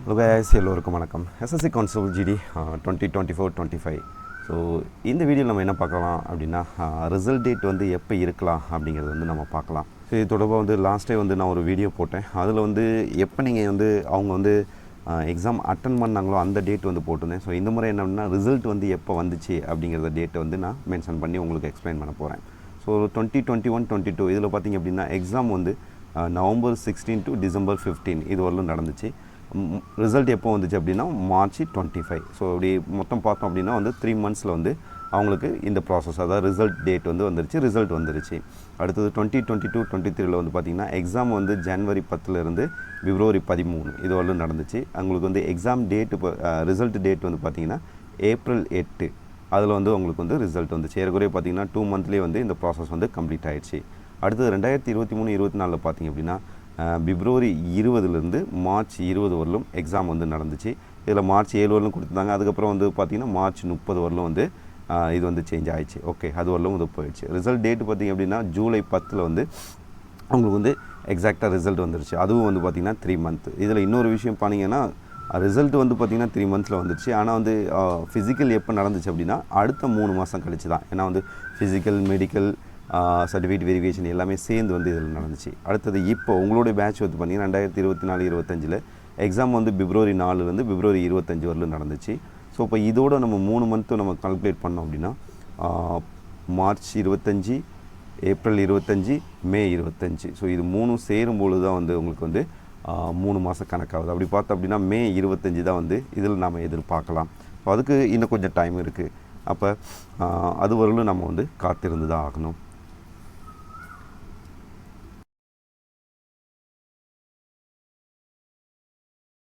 Hello guys, எல்லோருக்கும் வணக்கம். SSC constable GT 2024-25. So இந்த வீடியோவில் நம்ம என்ன பார்க்கலாம் அப்படின்னா, ரிசல்ட் டேட் வந்து எப்போ இருக்கலாம் அப்படிங்கிறது வந்து நம்ம பார்க்கலாம். ஸோ இது தொடர்பாக வந்து லாஸ்ட்டே வந்து நான் ஒரு வீடியோ போட்டேன். அதில் வந்து எப்போ நீங்கள் வந்து அவங்க வந்து எக்ஸாம் அட்டன் பண்ணாங்களோ அந்த டேட் வந்து போட்டிருந்தேன். ஸோ இந்த முறை என்ன அப்படின்னா, ரிசல்ட் வந்து எப்போ வந்துச்சு அப்படிங்கிறத டேட்டை வந்து நான் மென்ஷன் பண்ணி உங்களுக்கு எக்ஸ்பிளைன் பண்ண போகிறேன். ஸோ 2021-22 இதில் பார்த்திங்க அப்படின்னா எக்ஸாம் வந்து November 16 to December 15 இது வரலும் நடந்துச்சு. ரிசல்ட் எப்போ வந்துச்சு அப்படின்னா March 25. ஸோ அப்படி மொத்தம் பார்த்தோம் அப்படின்னா வந்து 3 months வந்து அவங்களுக்கு இந்த ப்ராசஸ், அதாவது ரிசல்ட் டேட் வந்து வந்துருச்சு, ரிசல்ட் வந்துருச்சு. அடுத்தது 2022-23 வந்து பார்த்திங்கன்னா எக்ஸாம் வந்து January 10 February 13 இது வரலும் நடந்துச்சு. அவங்களுக்கு வந்து எக்ஸாம் டேட்டு ரிசல்ட் டேட் வந்து பார்த்திங்கன்னா April 8 அதில் வந்து அவங்களுக்கு வந்து ரிசல்ட் வந்துச்சு. ஏற்கனவே பார்த்திங்கன்னா 2 months வந்து இந்த ப்ராசஸ் வந்து கம்ப்ளீட் ஆகிடுச்சு. அடுத்தது 2023-24 பார்த்திங்க அப்படின்னா February 20 March 20 வரலும் எக்ஸாம் வந்து நடந்துச்சு. இதில் March 7 வரலும் கொடுத்துருந்தாங்க. அதுக்கப்புறம் வந்து பார்த்திங்கன்னா March 30 வரலும் வந்து இது வந்து சேஞ்ச் ஆகிடுச்சு. ஓகே, அது வரலும் வந்து போயிடுச்சு. ரிசல்ட் டேட்டு பார்த்திங்க அப்படின்னா July 10 வந்து அவங்களுக்கு வந்து எக்ஸாக்டாக ரிசல்ட் வந்துருச்சு. அதுவும் வந்து பார்த்திங்கன்னா 3 months. இதில் இன்னொரு விஷயம் பண்ணிங்கன்னா, ரிசல்ட் வந்து பார்த்திங்கன்னா 3 months வந்துருச்சு. ஆனால் வந்து ஃபிசிக்கல் எப்போ நடந்துச்சு அப்படின்னா அடுத்த 3 மாதம் கழிச்சு தான். ஏன்னா வந்து ஃபிசிக்கல், மெடிக்கல், சர்டிஃபிகேட் வெரிஃபிகேஷன் எல்லாமே சேர்ந்து வந்து இதில் நடந்துச்சு. அடுத்தது இப்போ உங்களுடைய பேட்ச் வந்து பார்த்திங்கன்னா 2024-25 எக்ஸாம் வந்து February 4 February 25 வரலும் நடந்துச்சு. ஸோ இப்போ இதோட நம்ம 3 months நம்ம கால்குலேட் பண்ணோம் அப்படின்னா March 25, April 25, May 25. ஸோ இது 3 சேரும்பொழுது தான் வந்து உங்களுக்கு வந்து 3 மாதம் கணக்காகுது. அப்படி பார்த்தோம் அப்படின்னா May 25 தான் வந்து இதில் நாம் எதிர்பார்க்கலாம். ஸோ அதுக்கு இன்னும் கொஞ்சம் டைம் இருக்குது. அப்போ அது வரலும் நம்ம வந்து காத்திருந்து தான் ஆகணும்.